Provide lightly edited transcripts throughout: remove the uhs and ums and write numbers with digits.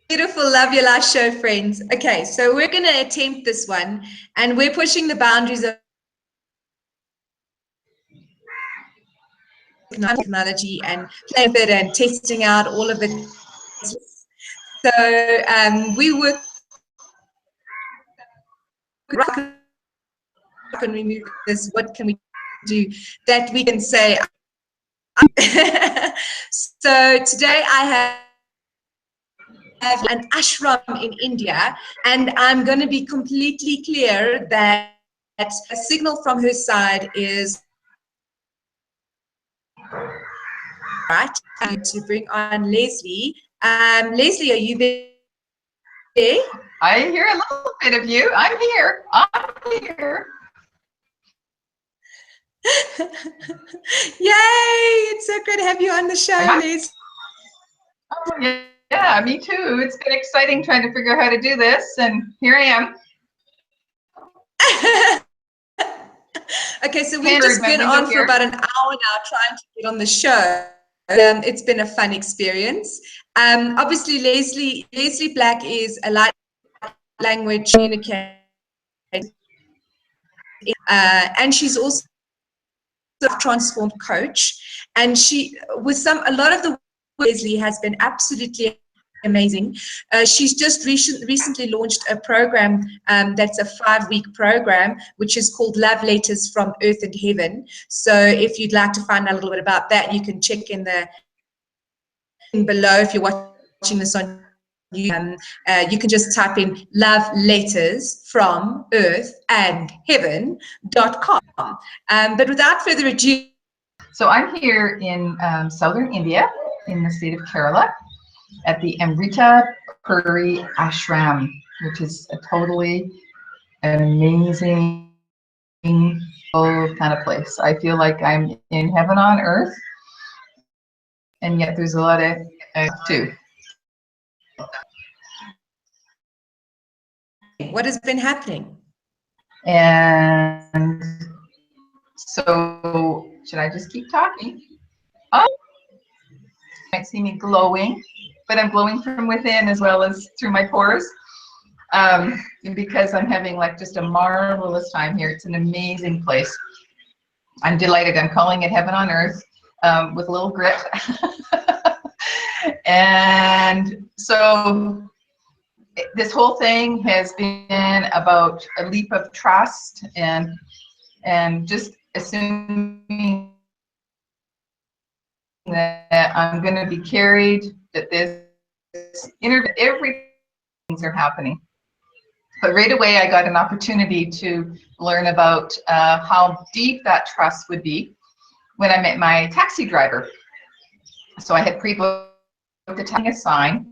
Beautiful, love your last show, friends. Okay, so we're going to attempt this one, and we're pushing the boundaries of technology and playing with it and testing out all of it. So we work. How can we remove this? What can we do that we can say? So today I have an ashram in India, and I'm going to be completely clear that a signal from her side is right. To bring on Leslie. Leslie, are you there? I hear a little bit of you. I'm here. I'm here. Yay! It's so good to have you on the show, Leslie. Oh, yeah, me too. It's been exciting trying to figure out how to do this, and here I am. Okay, so we've just been on for about an hour now trying to get on the show. It's been a fun experience. Obviously, Leslie Black is a light language communicator, and she's also a transformed coach. And she, with a lot of the Leslie has been absolutely amazing. She's just recently launched a program that's a 5-week program, which is called Love Letters from Earth and Heaven. So if you'd like to find out a little bit about that, you can check in below. If you're watching this on YouTube, you can just type in Love Letters from Earth and Heaven.com. But without further ado. So I'm here in southern India, in the state of Kerala, at the Amrita Puri Ashram, which is a totally amazing kind of place. I feel like I'm in heaven on earth, and yet there's a lot of too. What has been happening? And so, should I just keep talking? Oh, you might see me glowing, but I'm glowing from within as well as through my pores, because I'm having like just a marvelous time here. It's an amazing place. I'm delighted. I'm calling it heaven on earth, with a little grit. And so this whole thing has been about a leap of trust and just assuming that I'm going to be carried, that every things are happening. But right away I got an opportunity to learn about how deep that trust would be when I met my taxi driver. So I had pre-booked a sign,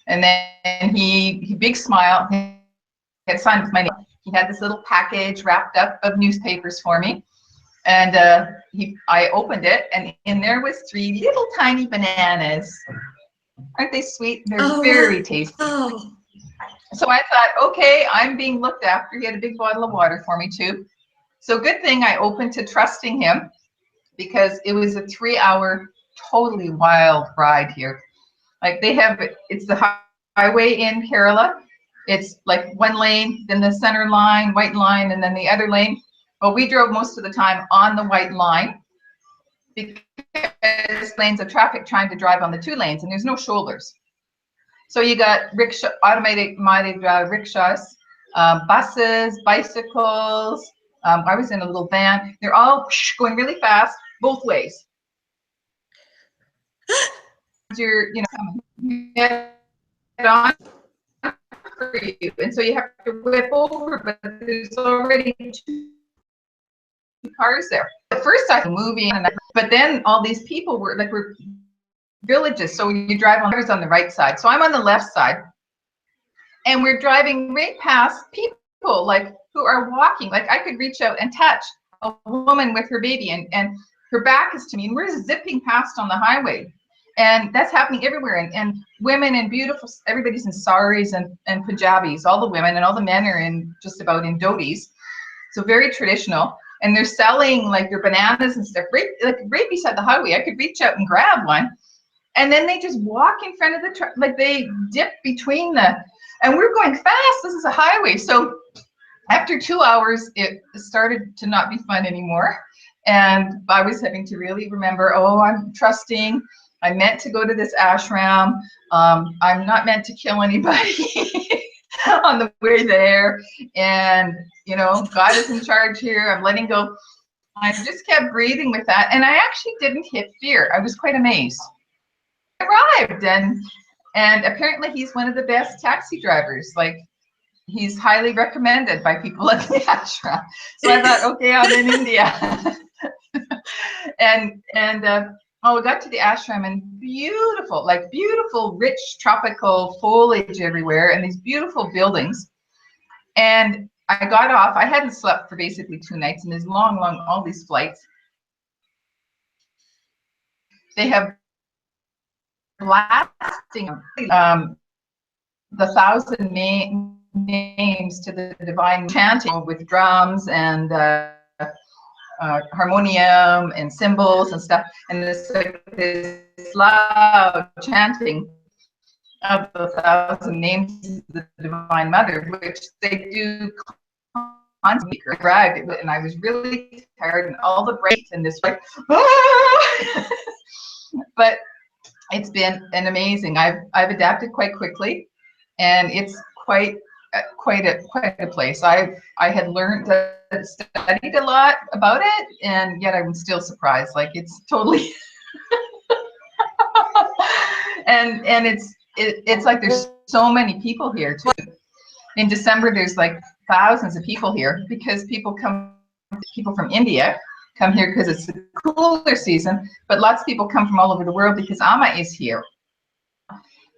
and then he big smile, he had signed with my name. He had this little package wrapped up of newspapers for me, and I opened it, and in there was 3 little tiny bananas. Aren't they sweet? They're very tasty. Oh. So I thought, okay, I'm being looked after. He had a big bottle of water for me too. So good thing I opened to trusting him, because it was a 3-hour totally wild ride here. Like it's the highway in Kerala. It's like 1 lane, then the center line, white line, and then the other lane. Well, we drove most of the time on the white line because lanes of traffic trying to drive on the 2 lanes, and there's no shoulders. So you got automatic rickshaws, buses, bicycles. I was in a little van. They're all going really fast both ways. You get on for you, and so you have to whip over, but there's already 2 cars there. At first I was moving, but then all these people were villages, so you drive on the right side. So I'm on the left side, and we're driving right past people like who are walking. Like I could reach out and touch a woman with her baby, and her back is to me, and we're zipping past on the highway. And that's happening everywhere. And women and beautiful, everybody's in saris and Punjabis. All the women and all the men are in just about in dhotis. So very traditional. And they're selling like their bananas and stuff right beside the highway. I could reach out and grab one. And then they just walk in front of the truck, like they dip between the, and we're going fast. This is a highway. So after 2 hours, it started to not be fun anymore. And I was having to really remember, oh, I'm trusting. I meant to go to this ashram. I'm not meant to kill anybody on the way there. And, you know, God is in charge here. I'm letting go. I just kept breathing with that. And I actually didn't hit fear. I was quite amazed. I arrived, and apparently he's one of the best taxi drivers. Like, he's highly recommended by people at the ashram. So I thought, okay, I'm in India. Oh, we got to the ashram, and beautiful, like beautiful, rich tropical foliage everywhere, and these beautiful buildings. And I got off. I hadn't slept for basically 2 nights, and there's long, all these flights. They have blasting the 1,000 names to the divine, chanting with drums and harmonium and cymbals and stuff, and this loud chanting of the 1,000 names to the Divine Mother, which they do constantly. And I was really tired, and all the breaks and this like, ah! But it's been an amazing. I've adapted quite quickly, and it's quite a place. I had learned studied a lot about it, and yet I'm still surprised. Like, it's totally and it's like there's so many people here too. In December there's like thousands of people here because people from India come here because it's the cooler season, but lots of people come from all over the world because Amma is here.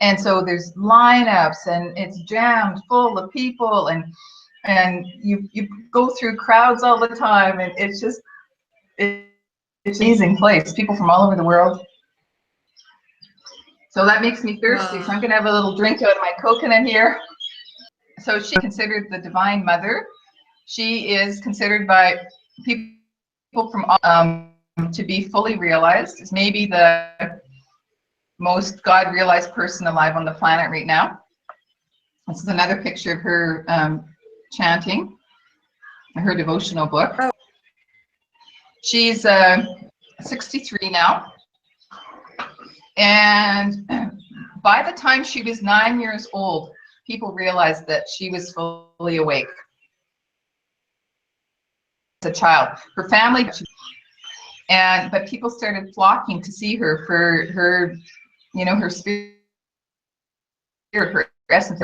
And so there's lineups, and it's jammed full of people, and you go through crowds all the time, and it's just it's an amazing place. People from all over the world. So that makes me thirsty. Wow. So I'm gonna have a little drink out of my coconut here. So she's considered the Divine Mother. She is considered by people from to be fully realized. Is maybe the most God realized person alive on the planet right now. This is another picture of her chanting, her devotional book. She's 63 now, and by the time she was 9 years old, people realized that she was fully awake as a child. Her family, but people started flocking to see her for her, you know, her spirit, her essence.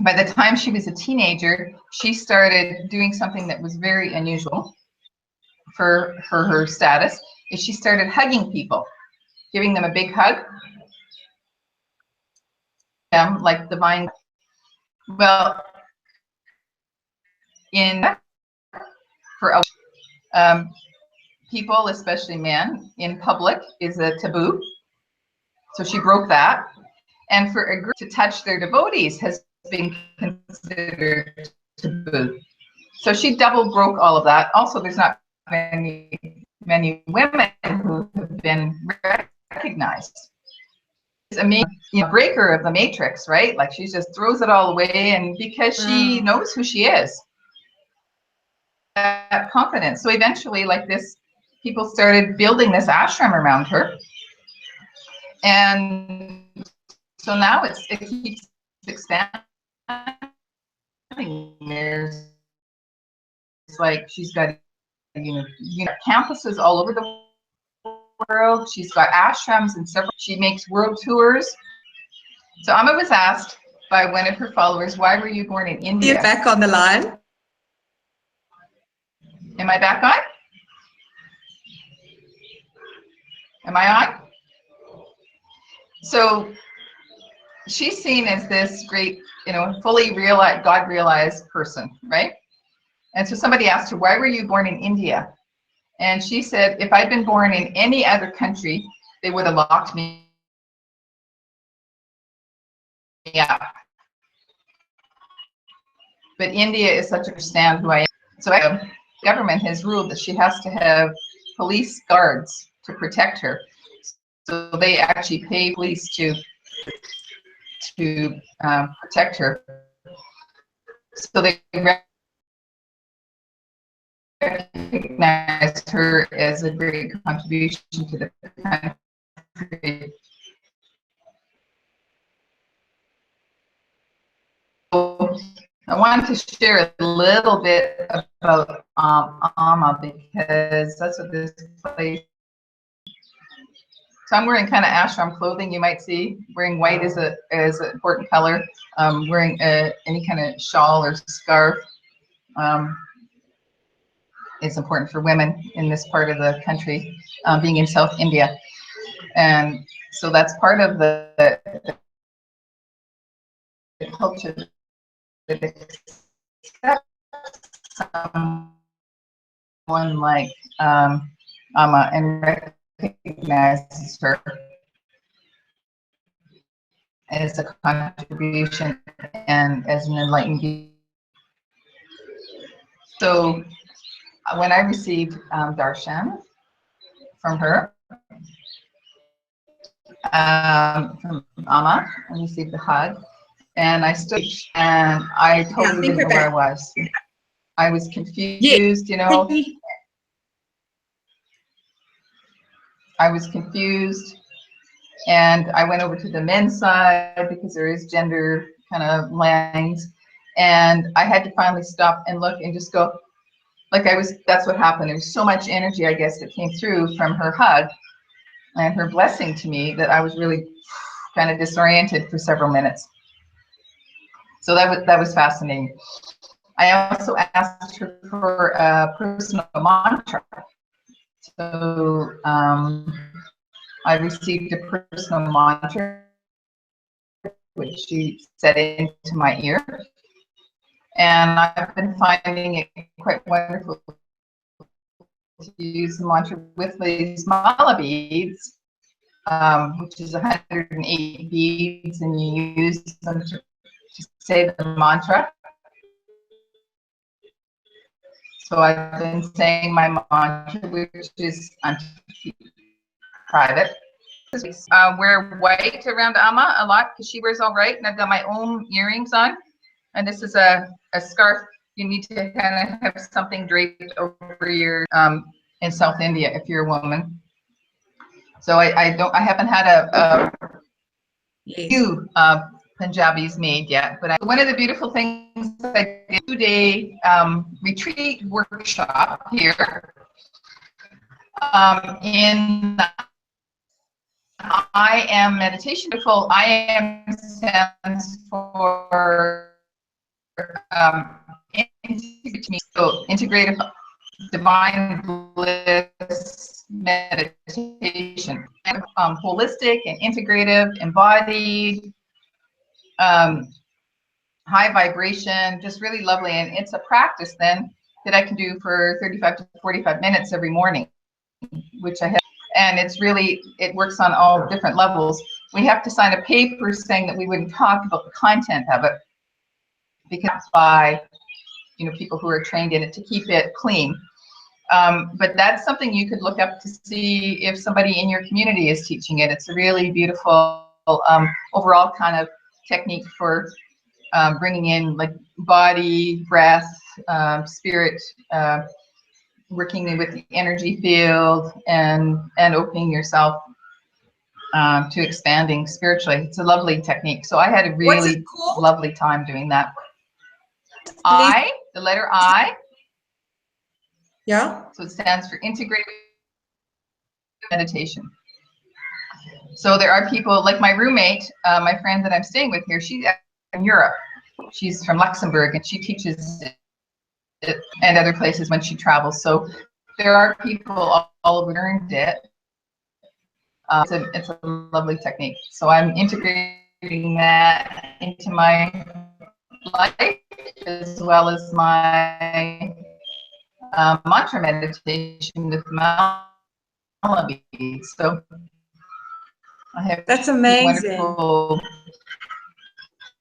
By the time she was a teenager, she started doing something that was very unusual for her status. Is she started hugging people, giving them a big hug. Like divine. Well, for people, especially men, in public is a taboo. So she broke that. And for a group to touch their devotees has been considered taboo. So she double broke all of that. Also, there's not many women who have been recognized. It's a breaker of the matrix, right? Like, she just throws it all away, and because she knows who she is, that confidence. So eventually, like this, people started building this ashram around her, and so now it keeps expanding. There's like, she's got campuses all over the world. She's got ashrams and several. She makes world tours. So Amma was asked by one of her followers, "Why were you born in India?" You're back on the line. Am I back on? Am I on? So she's seen as this great, fully realized, God realized person, right? And so somebody asked her, "Why were you born in India?" And she said, "If I'd been born in any other country, they would have locked me up. But India is such a stand who I am." So the government has ruled that she has to have police guards to protect her. So they actually pay police to protect her. So they recognize her as a great contribution to the country. So I wanted to share a little bit about Amma, because that's what this place. So I'm wearing kind of ashram clothing, you might see. Wearing white is an important color. Wearing any kind of shawl or scarf is important for women in this part of the country, being in South India. And so that's part of the culture that accepts someone like Amma and recognizes her as a contribution and as an enlightened being. So when I received darshan from her, from Amma, I received the hug, and I stood and I totally didn't know where I was. I was confused, you know. I was confused, and I went over to the men's side because there is gender kind of lines, and I had to finally stop and look and just go, like I was, that's what happened. There was so much energy, I guess, that came through from her hug and her blessing to me that I was really kind of disoriented for several minutes. So that was fascinating. I also asked her for a personal mantra. So I received a personal mantra, which she said into my ear. And I've been finding it quite wonderful to use the mantra with these mala beads, which is 108 beads, and you use them to say the mantra. So I've been saying my mantra, which is private. Wear white around Amma a lot because she wears all white, and I've got my own earrings on. And this is a scarf. You need to kind of have something draped over your in South India if you're a woman. So I haven't had a few Punjabis made yet, but one of the beautiful things I did, 2-day retreat workshop here in I am meditation. I am stands for integrative divine bliss meditation, holistic and integrative, embodied, high vibration, just really lovely. And it's a practice then that I can do for 35 to 45 minutes every morning, which I have. And it's really, it works on all different levels. We have to sign a paper saying that we wouldn't talk about the content of it, because by, you know, people who are trained in it to keep it clean. But that's something you could look up to see if somebody in your community is teaching it. It's a really beautiful overall kind of technique for bringing in like body, breath, spirit, working with the energy field, and opening yourself to expanding spiritually. It's a lovely technique. So I had a really lovely time doing that. I, the letter I. Yeah. So it stands for integrated meditation. So there are people like my roommate, my friend that I'm staying with here, she's in Europe. She's from Luxembourg, and she teaches it and other places when she travels. So there are people all over learned it. It's a lovely technique. So I'm integrating that into my life as well as my mantra meditation with mala beads. So I have that's amazing. Wonderful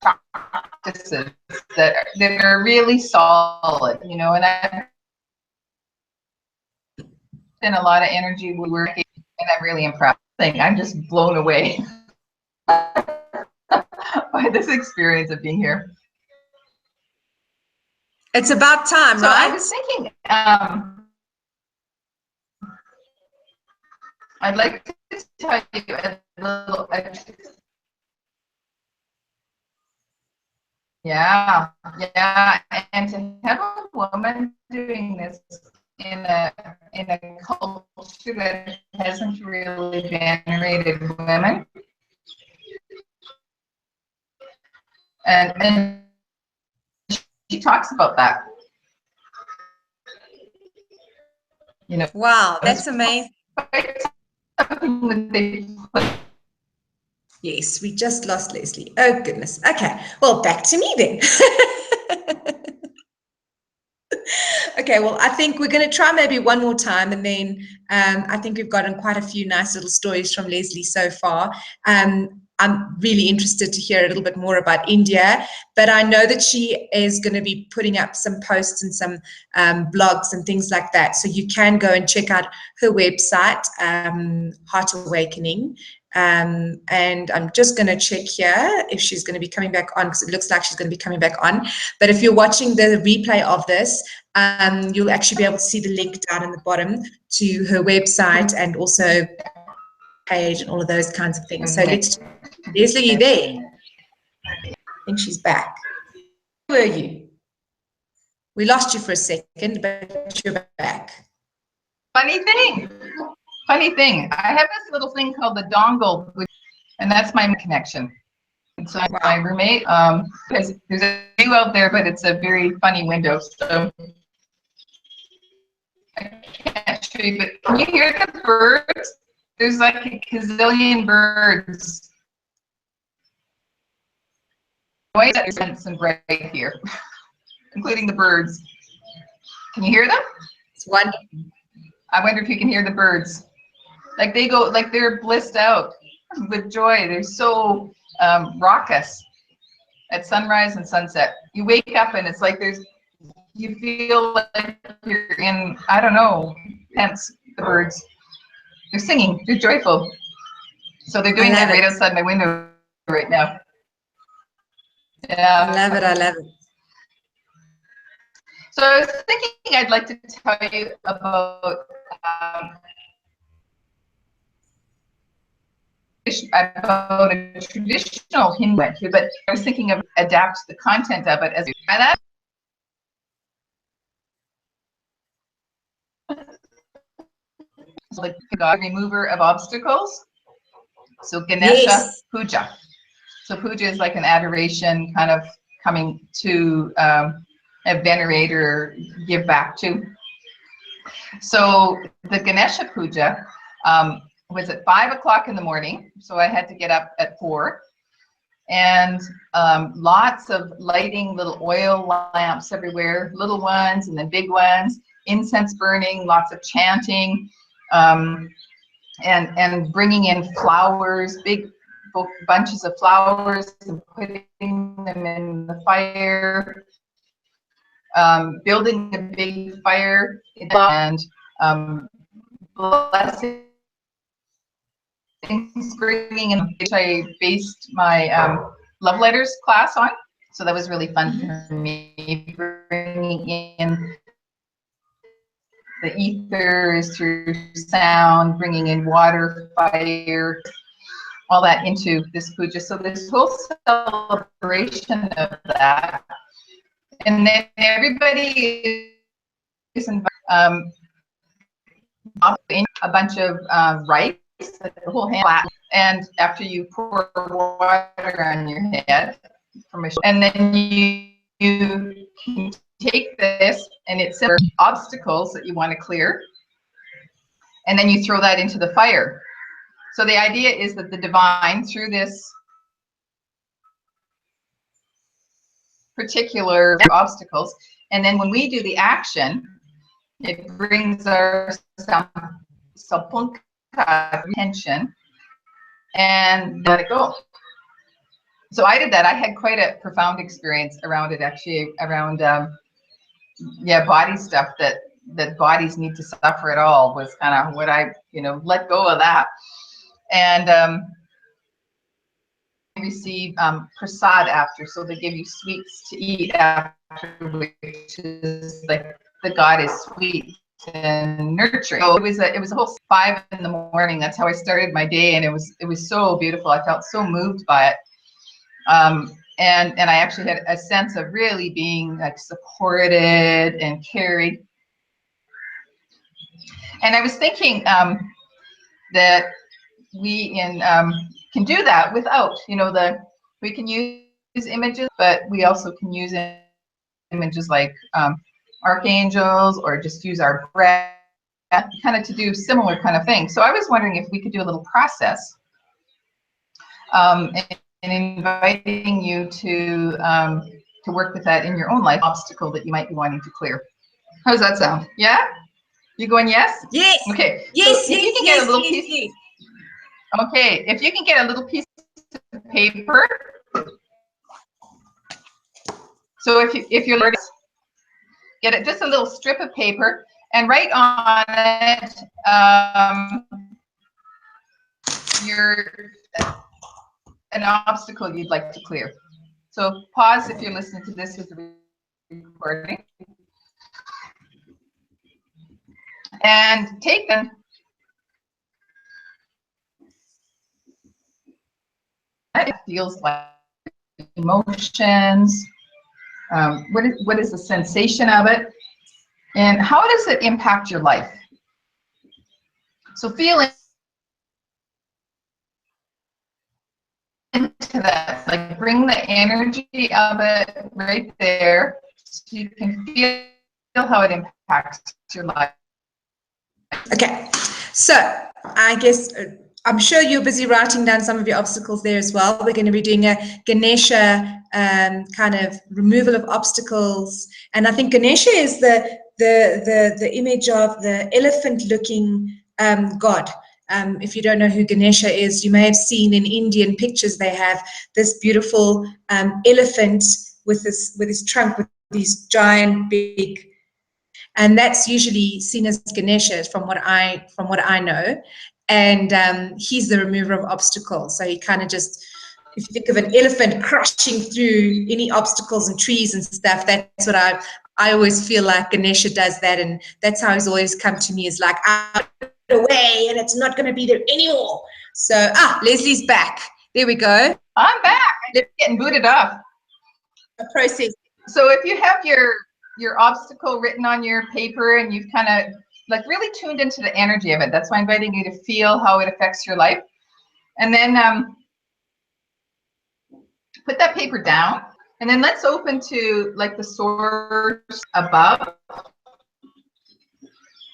practices that are really solid, you know, and I've been a lot of energy working, and I'm really impressed. thing. I'm just blown away by this experience of being here. It's about time, So right? I was thinking, I'd like to tell you a little. Yeah, and to have a woman doing this in a culture that hasn't really venerated women, and she talks about that. You know, Wow, that's amazing. Yes, we just lost Leslie. Oh, goodness. Okay, well, back to me then. Okay, well, I think we're going to try maybe one more time, and then I think we've gotten quite a few nice little stories from Leslie so far. I'm really interested to hear a little bit more about India, but I know that she is going to be putting up some posts and some blogs and things like that. So you can go and check out her website, Heart Awakening. And I'm just going to check here if she's going to be coming back on, because it looks like she's going to be coming back on. But if you're watching the replay of this, you'll actually be able to see the link down in the bottom to her website and also page and all of those kinds of things. So let's, Leslie, are you there? I think she's back. Where were you? We lost you for a second, but you're back. Funny thing. I have this little thing called the dongle, and that's my connection. And so my roommate, there's a view out there, but it's a very funny window. So I can't show you, but can you hear the birds? There's like a gazillion birds. Noise and right here, including the birds. Can you hear them? It's wonderful. I wonder if you can hear the birds. Like they go, like they're blissed out with joy. They're so raucous at sunrise and sunset. You wake up and it's like you feel like you're in, I don't know, hence the birds. They're singing, they're joyful. So they're doing that right outside my window right now. Yeah. I love it, I love it. So I was thinking I'd like to tell you about a traditional Hindu, but I was thinking of adapt the content of it as you try that. So like God remover of obstacles. So Ganesha Puja. So puja is like an adoration, kind of coming to venerate or give back to. So the Ganesha Puja was at 5 o'clock in the morning. So I had to get up at 4. And lots of lighting, little oil lamps everywhere, little ones and then big ones, incense burning, lots of chanting, and bringing in flowers, big bunches of flowers and putting them in the fire, building a big fire and blessing, bringing in, which I based my love letters class on. So that was really fun for me, bringing in the ethers through sound, bringing in water, fire, all that into this puja. So this whole celebration of that. And then everybody is invited, a bunch of rice, the whole hand flat. And after you pour water on your head, and then you can take this and it's obstacles that you want to clear, and then you throw that into the fire. So the idea is that the divine, through this particular obstacles, and then when we do the action, it brings our sapunka attention and let it go. So I did that. I had quite a profound experience around it, actually, around body stuff, that bodies need to suffer at all, was kind of what I let go of that. And receive prasad after, so they give you sweets to eat after, which is like the god is sweet and nurturing. So it was a whole 5 in the morning. That's how I started my day, and it was so beautiful. I felt so moved by it. And I actually had a sense of really being like supported and carried. And I was thinking that we can do that without, we can use images, but we also can use images like archangels, or just use our breath, kind of to do similar kind of things. So I was wondering if we could do a little process, and inviting you to work with that in your own life, obstacle that you might be wanting to clear. How does that sound? Yeah? You going yes? Yes. Okay. Yes, so if you can get a little piece. Okay, if you can get a little piece of paper. So if you're get it, just a little strip of paper, and write on it an obstacle you'd like to clear. So pause if you're listening to this with the recording, and take them. It feels like emotions. What is the sensation of it, and how does it impact your life? So feel into that, like bring the energy of it right there, so you can feel how it impacts your life. Okay, so I guess I'm sure you're busy writing down some of your obstacles there as well. We're going to be doing a Ganesha kind of removal of obstacles, and I think Ganesha is the image of the elephant-looking god. If you don't know who Ganesha is, you may have seen in Indian pictures they have this beautiful elephant with his trunk with these giant big. And that's usually seen as Ganesha, from what I know, and he's the remover of obstacles. So he kind of just, if you think of an elephant crushing through any obstacles and trees and stuff, that's what I always feel like Ganesha does that, and that's how he's always come to me, is like, out away, and it's not going to be there anymore. So Leslie's back. There we go. I'm back. I'm getting booted off. A process. So if you have your obstacle written on your paper, and you've kind of like really tuned into the energy of it, that's why I'm inviting you to feel how it affects your life. And then put that paper down, and then let's open to like the source above,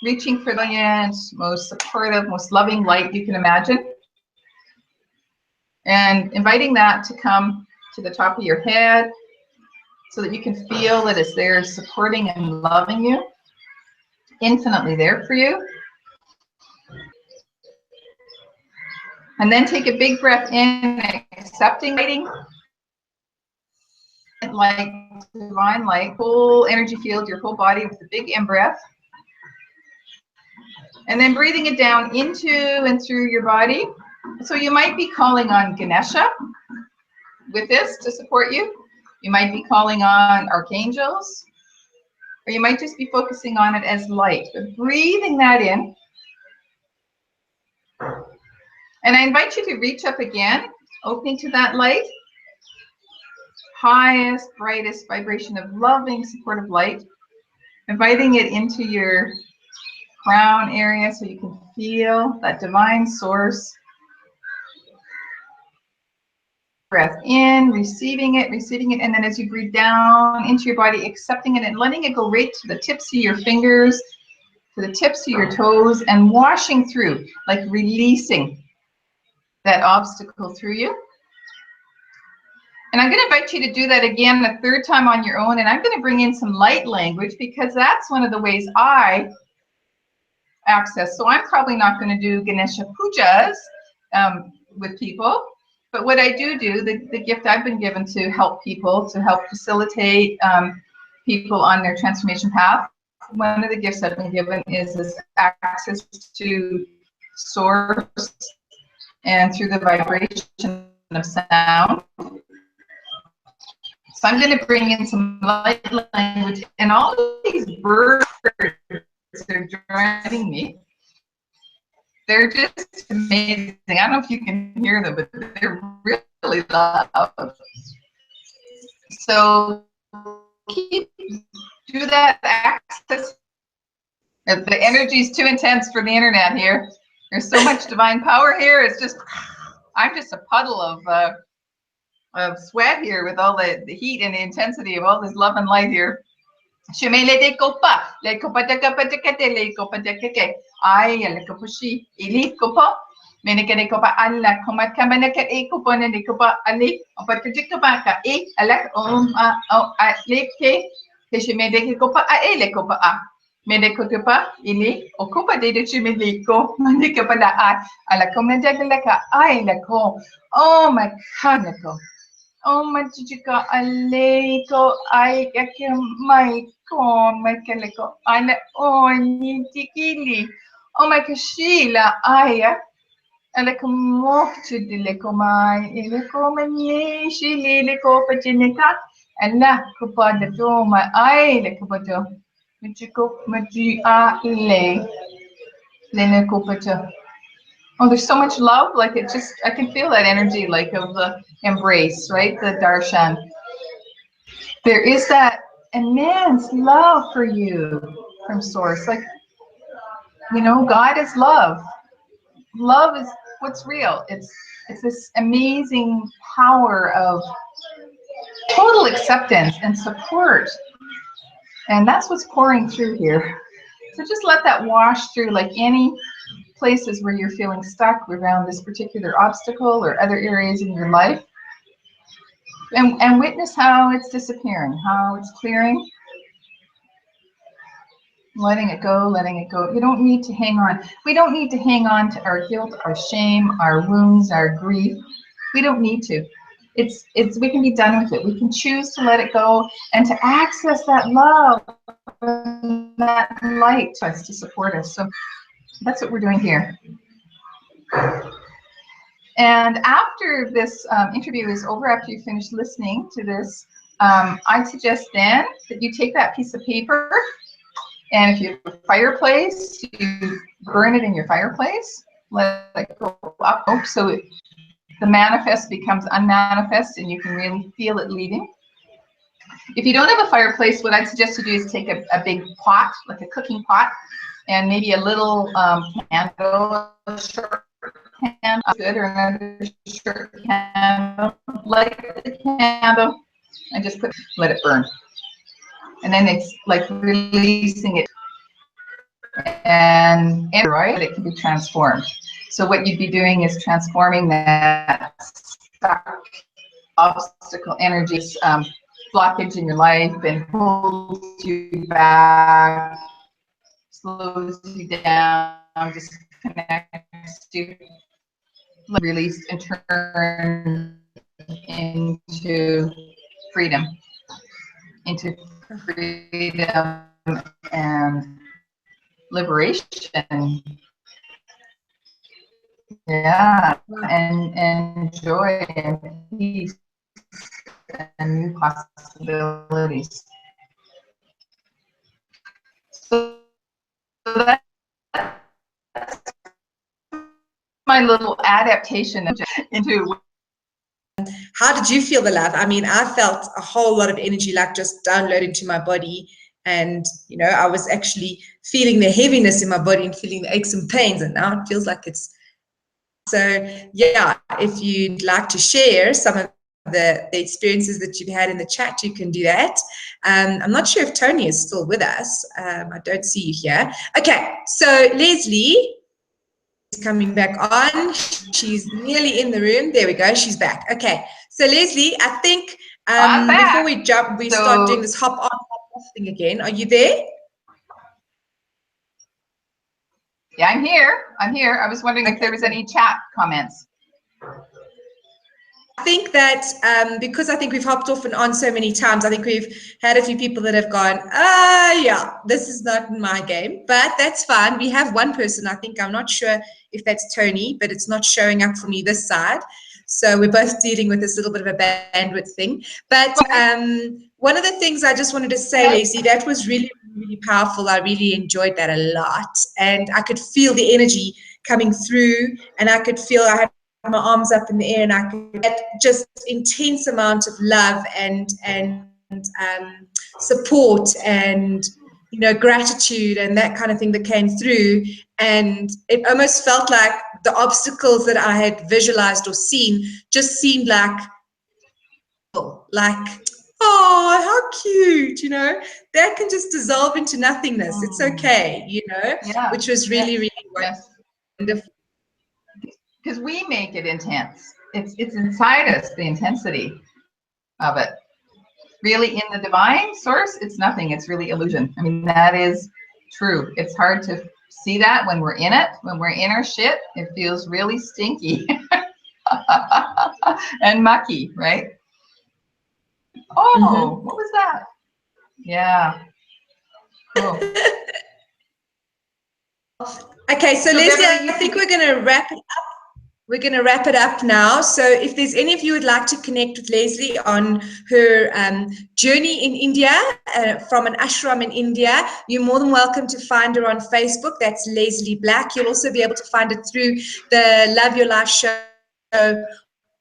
reaching for the brilliant, most supportive, most loving light you can imagine, and inviting that to come to the top of your head, so that you can feel that it's there, supporting and loving you, infinitely there for you. And then take a big breath in, accepting, like divine light, whole energy field, your whole body, with a big in-breath. And then breathing it down into and through your body. So you might be calling on Ganesha with this to support you. You might be calling on archangels, or you might just be focusing on it as light, but breathing that in. And I invite you to reach up again, opening to that light, highest, brightest vibration of loving, supportive light, inviting it into your crown area so you can feel that divine source. Breath in, receiving it, and then as you breathe down into your body, accepting it and letting it go right to the tips of your fingers, to the tips of your toes, and washing through, like releasing that obstacle through you. And I'm going to invite you to do that again a third time on your own, and I'm going to bring in some light language, because that's one of the ways I access. So I'm probably not going to do Ganesha pujas with people. But what I do, the gift I've been given to help people, to help facilitate people on their transformation path, one of the gifts I've been given is this access to source and through the vibration of sound. So I'm going to bring in some light language, and all of these birds are joining me. They're just amazing. I don't know if you can hear them, but they're really loud. So do that access. The energy is too intense for the internet here. There's so much divine power here. It's just, I'm just a puddle of sweat here with all the heat and the intensity of all this love and light here. Le copa de capa de cate, le copa de cake. Ay, le copushi, ili copa. Meneke copa alla comat camanaka e copa ne copa ali, but the copa e alak a leke. Je me de copa a le copa a. Medecopa, ili, o copa de chimelico, Mandicapa a la comediaca, I la co. Oh my canico. Oh my chica, aleko, I my con, my calico, I oh ni tikili. Oh my kashila, I aleko to the lecomai, elecomani, she lilico paginica, and la copa de doma, I lecopato. Magico, magia, le copato. Oh, there's so much love. Like it just, I can feel that energy, like of the embrace, right? The darshan. There is that immense love for you from source. Like, you know, God is love. Love is what's real. It's this amazing power of total acceptance and support. And that's what's pouring through here. So just let that wash through, like any places where you're feeling stuck around this particular obstacle or other areas in your life, and witness how it's disappearing, how it's clearing, letting it go, letting it go. You don't need to hang on. We don't need to hang on to our guilt, our shame, our wounds, our grief. We don't need to. It's we can be done with it. We can choose to let it go and to access that love, that light to us, to support us. So that's what we're doing here. And after this interview is over, after you finish listening to this, I'd suggest then that you take that piece of paper, and if you have a fireplace, you burn it in your fireplace, let it go up so the manifest becomes unmanifest and you can really feel it leaving. If you don't have a fireplace, what I'd suggest you do is take a big pot, like a cooking pot, and maybe a little candle, a short candle, good, or another short candle, light the candle, and just let it burn. And then it's like releasing it, and right, it can be transformed. So what you'd be doing is transforming that stuck obstacle energies, blockage in your life, and pulls you back, slows you down, disconnects you, released and turned into freedom, and liberation. Yeah, and joy and peace and new possibilities. So that's my little adaptation into. How did you feel the love? I mean, I felt a whole lot of energy like just downloaded to my body, and you know, I was actually feeling the heaviness in my body and feeling the aches and pains, and now it feels like it's. So yeah, if you'd like to share some of the experiences that you've had in the chat, you can do that. I'm not sure if Tony is still with us. I don't see you here. Okay, so Leslie is coming back on. She's nearly in the room. There we go. She's back. Okay, so Leslie, I think before we start doing this hop on, hop off thing again. Are you there? Yeah, I'm here. I'm here. I was wondering if there was any chat comments. think that because I think we've hopped off and on so many times, I think we've had a few people that have gone, yeah, this is not my game, but that's fine. We have one person, I think, I'm not sure if that's Tony, but it's not showing up for me this side. So we're both dealing with this little bit of a bandwidth thing. But one of the things I just wanted to say, Lacey, that was really, really powerful. I really enjoyed that a lot. And I could feel the energy coming through, and I could feel I had my arms up in the air, and I could get just intense amount of love and support and gratitude and that kind of thing that came through. And it almost felt like the obstacles that I had visualized or seen just seemed like, oh, how cute, that can just dissolve into nothingness. It's okay, Yeah. which was really, really wonderful. Because we make it intense. It's inside us, the intensity of it. Really, in the divine source, it's nothing. It's really illusion. I mean, that is true. It's hard to see that when we're in it. When we're in our shit, it feels really stinky and mucky, right? Oh, what was that? Yeah. Cool. Okay, so Leslie, Beverley, I think we're going to wrap it up. We're going to wrap it up now. So if there's any of you who would like to connect with Leslie on her journey in India, from an ashram in India, you're more than welcome to find her on Facebook. That's Leslie Black. You'll also be able to find it through the Love Your Life show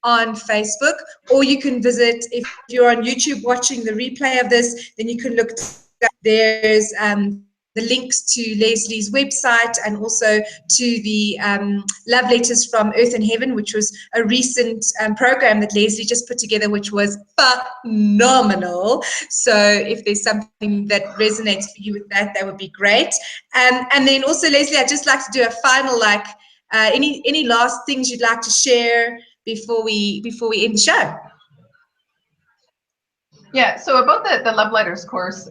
on Facebook, or you can visit, if you're on YouTube watching the replay of this, then you can look. There's the links to Leslie's website and also to the Love Letters from Earth and Heaven, which was a recent program that Leslie just put together, which was phenomenal. So if there's something that resonates for you with that, that would be great. And then also, Leslie, I'd just like to do a final, any last things you'd like to share before we end the show? Yeah, so about the Love Letters course,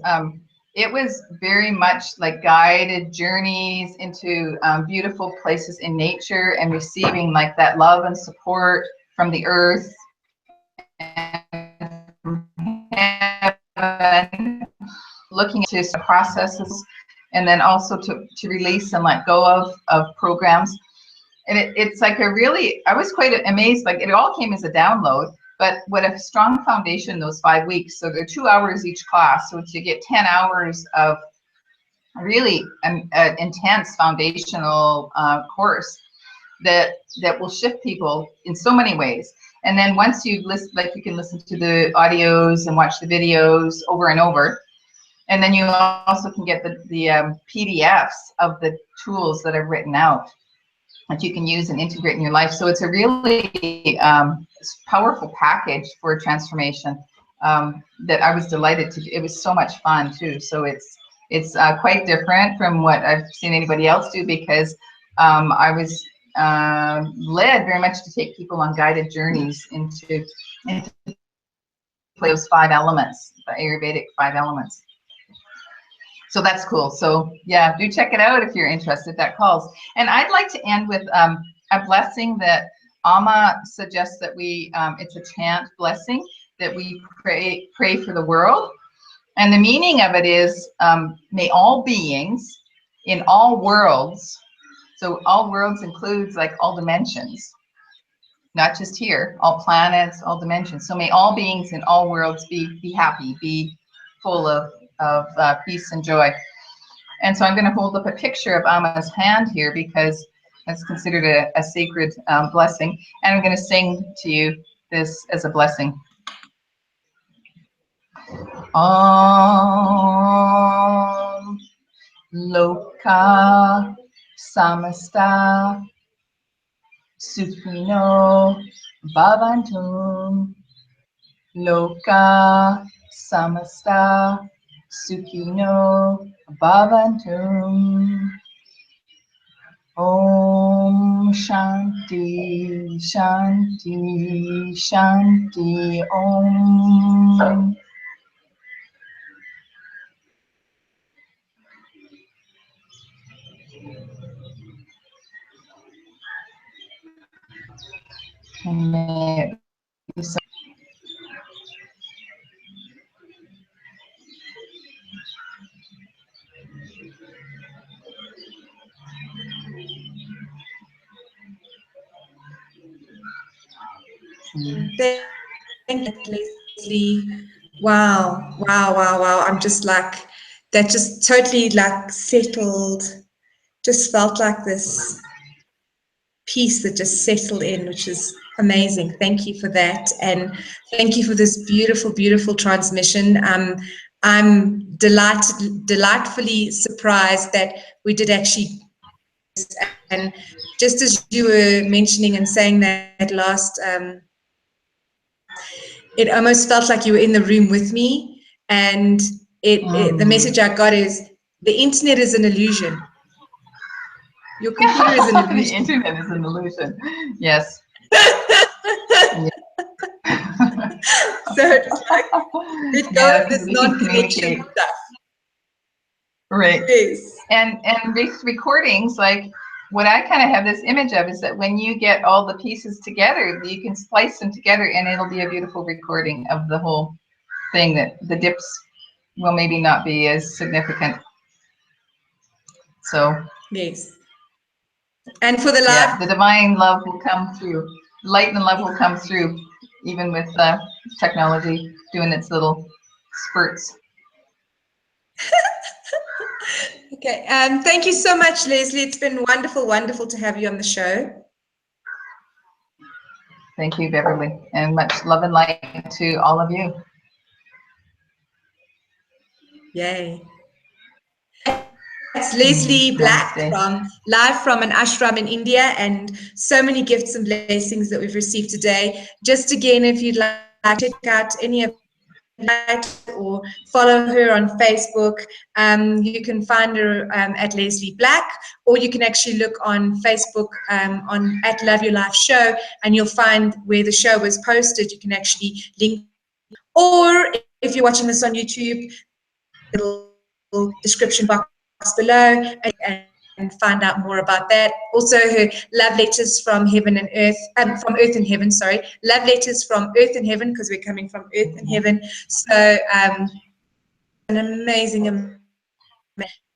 it was very much like guided journeys into beautiful places in nature and receiving like that love and support from the earth and from heaven, looking into processes, and then also to release and let go of programs. And it's like I was quite amazed, like it all came as a download. But what a strong foundation those 5 weeks. So they're 2 hours each class. So you get 10 hours of really an intense foundational course that will shift people in so many ways. And then once you listen, like you can listen to the audios and watch the videos over and over. And then you also can get the PDFs of the tools that are written out that you can use and integrate in your life. So it's a really powerful package for transformation that I was delighted to do. It was so much fun too. So it's quite different from what I've seen anybody else do, because I was led very much to take people on guided journeys into those 5 elements, the Ayurvedic 5 elements. So that's cool. So yeah, do check it out if you're interested. That calls. And I'd like to end with a blessing that Amma suggests that we, it's a chant blessing that we pray for the world. And the meaning of it is, may all beings in all worlds, so all worlds includes like all dimensions, not just here, all planets, all dimensions. So may all beings in all worlds be happy, be full of peace and joy. And so I'm going to hold up a picture of Amma's hand here because it's considered a sacred blessing. And I'm going to sing to you this as a blessing. Om Loka Samasta Sukhino Bhavantu. Loka Samasta Sukhino Bhavantu. Om Shanti Shanti Shanti Om. And may it be Thank you, Leslie. Wow, wow, wow, wow. I'm just like, that just totally like settled, just felt like this peace that just settled in, which is amazing. Thank you for that. And thank you for this beautiful, beautiful transmission. I'm delightfully surprised that we did actually, and just as you were mentioning and saying that last, it almost felt like you were in the room with me. And the message I got is, the internet is an illusion. Your computer is an illusion. The internet is an illusion. Yes. So it's like, let go of this we can non-connection communicate. stuff. Right. Yes. And these recordings, like what I kind of have this image of is that when you get all the pieces together, you can splice them together and it'll be a beautiful recording of the whole thing, that the dips will maybe not be as significant. So Yes. And for the live, yeah, the divine love will come through. Light and love will come through, even with technology doing its little spurts. okay. Thank you so much, Leslie. It's been wonderful, wonderful to have you on the show. Thank you, Beverly, and much love and light to all of you. Yay. That's Leslie Black live from an ashram in India, and so many gifts and blessings that we've received today. Just again, if you'd like to check out any of or follow her on Facebook, you can find her at Leslie Black, or you can actually look on Facebook on at Love Your Life Show, and you'll find where the show was posted. You can actually link, or if you're watching this on YouTube, little description box below, and find out more about that. Also, her love letters from heaven and earth, from earth and heaven. Sorry, love letters from earth and heaven, because we're coming from earth and heaven. So, an amazing.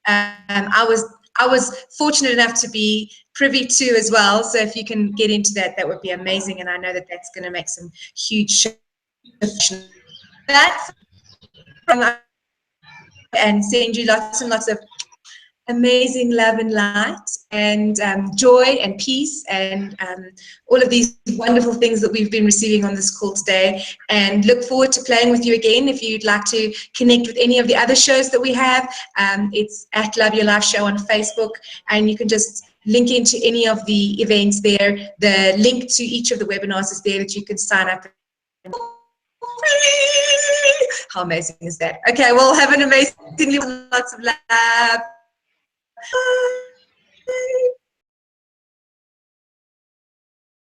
I was fortunate enough to be privy to as well. So if you can get into that, that would be amazing. And I know that that's going to make some huge shifts. That and send you lots and lots of amazing love and light and joy and peace and all of these wonderful things that we've been receiving on this call today, and look forward to playing with you again. If you'd like to connect with any of the other shows that we have, it's at Love Your Life Show on Facebook, and you can just link into any of the events there. The link to each of the webinars is there that you can sign up. How amazing is that? Okay, well, have an amazing, lots of love. Bye.